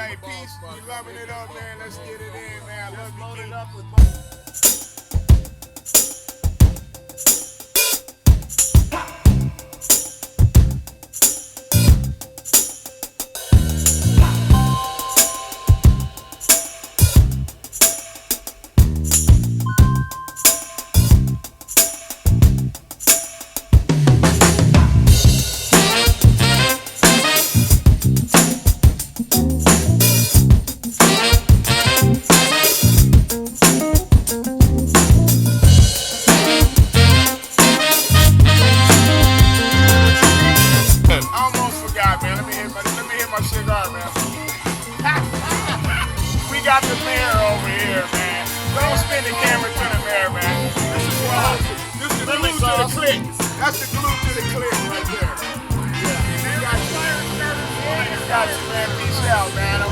Hey, peace. You loving it up, man. Let's get it in, man. I love you, Load it King. up with I almost forgot, man. Let me hit my cigar, man. We got the mayor over here, man. Don't spin the camera to the mayor, man. This is what this is the glue to the click. That's the glue to the click right there. Yeah. Got you, man. Peace out, man.